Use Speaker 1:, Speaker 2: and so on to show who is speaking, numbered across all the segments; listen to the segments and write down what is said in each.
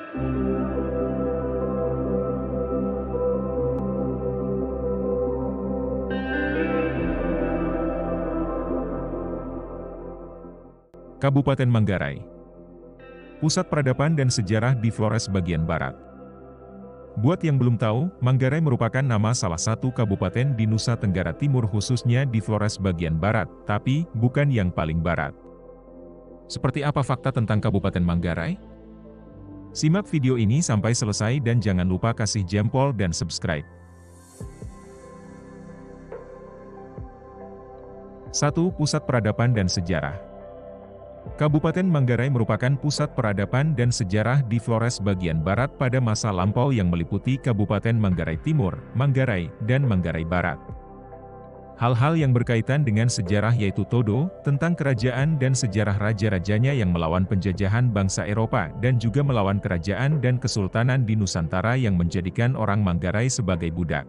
Speaker 1: Kabupaten Manggarai. Pusat peradaban dan sejarah di Flores bagian barat. Buat yang belum tahu, Manggarai merupakan nama salah satu kabupaten di Nusa Tenggara Timur khususnya di Flores bagian barat, tapi bukan yang paling barat. Seperti apa fakta tentang Kabupaten Manggarai? Simak video ini sampai selesai dan jangan lupa kasih jempol dan subscribe. 1. Pusat peradaban dan sejarah. Kabupaten Manggarai merupakan pusat peradaban dan sejarah di Flores bagian barat pada masa lampau yang meliputi Kabupaten Manggarai Timur, Manggarai, dan Manggarai Barat. Hal-hal yang berkaitan dengan sejarah yaitu Todo, tentang kerajaan dan sejarah raja-rajanya yang melawan penjajahan bangsa Eropa dan juga melawan kerajaan dan kesultanan di Nusantara yang menjadikan orang Manggarai sebagai budak.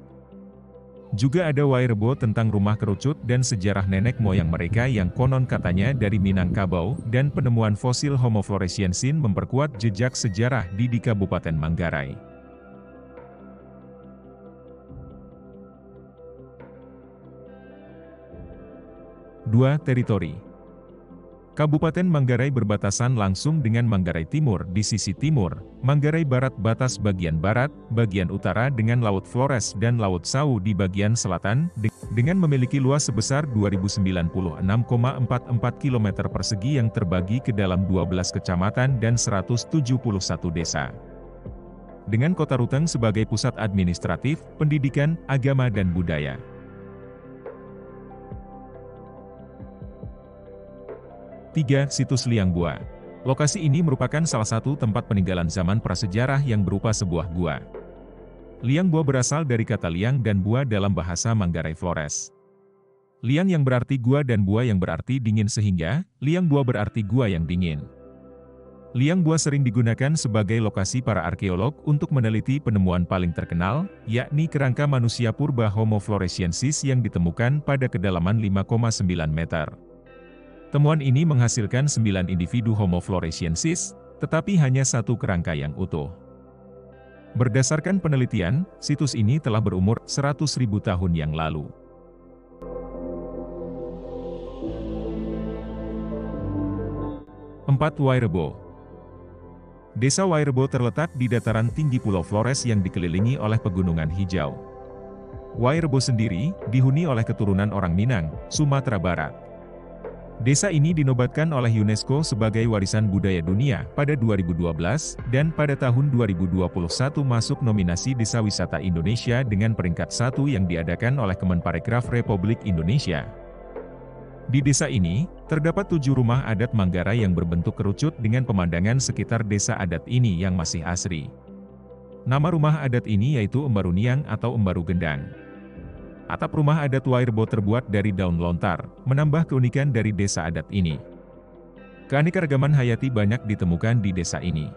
Speaker 1: Juga ada Wairebo tentang rumah kerucut dan sejarah nenek moyang mereka yang konon katanya dari Minangkabau, dan penemuan fosil Homo floresiensis memperkuat jejak sejarah di Kabupaten Manggarai. Dua. Teritori. Kabupaten Manggarai berbatasan langsung dengan Manggarai Timur di sisi timur, Manggarai Barat batas bagian barat, bagian utara dengan Laut Flores dan Laut Sau di bagian selatan, dengan memiliki luas sebesar 2096,44 km persegi yang terbagi ke dalam 12 kecamatan dan 171 desa. Dengan Kota Ruteng sebagai pusat administratif, pendidikan, agama dan budaya. 3. Situs Liang Bua. Lokasi ini merupakan salah satu tempat peninggalan zaman prasejarah yang berupa sebuah gua. Liang Bua berasal dari kata liang dan bua dalam bahasa Manggarai Flores. Liang yang berarti gua dan bua yang berarti dingin sehingga, Liang Bua berarti gua yang dingin. Liang Bua sering digunakan sebagai lokasi para arkeolog untuk meneliti penemuan paling terkenal, yakni kerangka manusia purba Homo floresiensis yang ditemukan pada kedalaman 5,9 meter. Temuan ini menghasilkan 9 individu Homo floresiensis, tetapi hanya satu kerangka yang utuh. Berdasarkan penelitian, situs ini telah berumur 100.000 tahun yang lalu. 4. Wairebo. Desa Wairebo terletak di dataran tinggi Pulau Flores yang dikelilingi oleh pegunungan hijau. Wairebo sendiri dihuni oleh keturunan orang Minang, Sumatera Barat. Desa ini dinobatkan oleh UNESCO sebagai Warisan Budaya Dunia pada 2012, dan pada tahun 2021 masuk nominasi Desa Wisata Indonesia dengan peringkat 1 yang diadakan oleh Kemenparekraf Republik Indonesia. Di desa ini, terdapat 7 rumah adat Manggarai yang berbentuk kerucut dengan pemandangan sekitar desa adat ini yang masih asri. Nama rumah adat ini yaitu Embaruniang atau Embaru Gendang. Atap rumah adat Wairebo terbuat dari daun lontar, menambah keunikan dari desa adat ini. Keanekaragaman hayati banyak ditemukan di desa ini.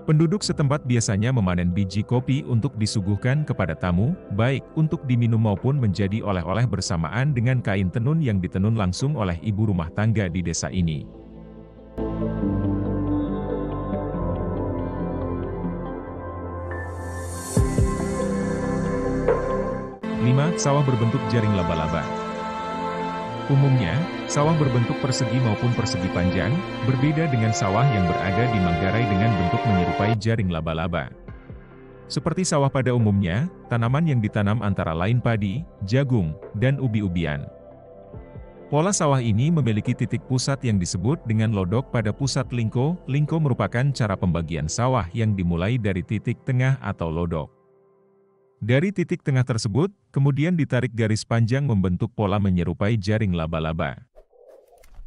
Speaker 1: Penduduk setempat biasanya memanen biji kopi untuk disuguhkan kepada tamu, baik untuk diminum maupun menjadi oleh-oleh bersamaan dengan kain tenun yang ditenun langsung oleh ibu rumah tangga di desa ini. 5. Sawah berbentuk jaring laba-laba. Umumnya, sawah berbentuk persegi maupun persegi panjang, berbeda dengan sawah yang berada di Manggarai dengan bentuk menyerupai jaring laba-laba. Seperti sawah pada umumnya, tanaman yang ditanam antara lain padi, jagung, dan ubi-ubian. Pola sawah ini memiliki titik pusat yang disebut dengan lodok pada pusat lingko. Lingko merupakan cara pembagian sawah yang dimulai dari titik tengah atau lodok. Dari titik tengah tersebut, kemudian ditarik garis panjang membentuk pola menyerupai jaring laba-laba.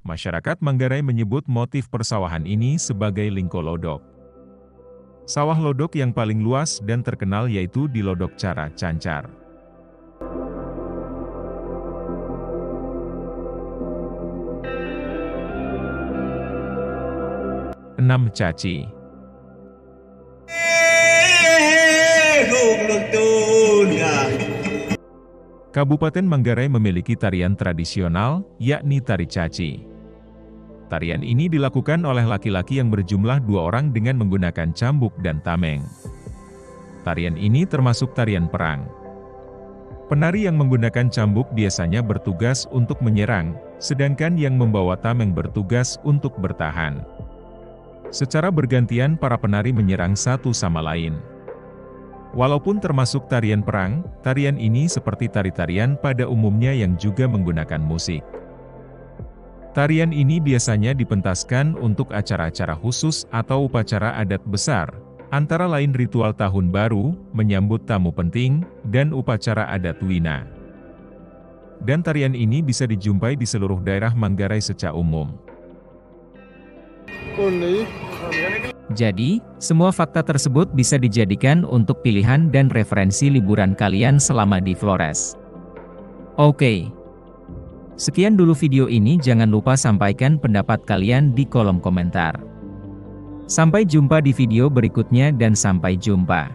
Speaker 1: Masyarakat Manggarai menyebut motif persawahan ini sebagai lingko lodok. Sawah lodok yang paling luas dan terkenal yaitu di Lodok Cara Cancar. 6. Caci. Kabupaten Manggarai memiliki tarian tradisional, yakni Tari Caci. Tarian ini dilakukan oleh laki-laki yang berjumlah 2 orang dengan menggunakan cambuk dan tameng. Tarian ini termasuk tarian perang. Penari yang menggunakan cambuk biasanya bertugas untuk menyerang, sedangkan yang membawa tameng bertugas untuk bertahan. Secara bergantian para penari menyerang satu sama lain. Walaupun termasuk tarian perang, tarian ini seperti tari-tarian pada umumnya yang juga menggunakan musik. Tarian ini biasanya dipentaskan untuk acara-acara khusus atau upacara adat besar, antara lain ritual tahun baru, menyambut tamu penting, dan upacara adat Wina. Dan tarian ini bisa dijumpai di seluruh daerah Manggarai secara umum.
Speaker 2: Jadi, semua fakta tersebut bisa dijadikan untuk pilihan dan referensi liburan kalian selama di Flores. Oke. Sekian dulu video ini, jangan lupa sampaikan pendapat kalian di kolom komentar. Sampai jumpa di video berikutnya dan sampai jumpa.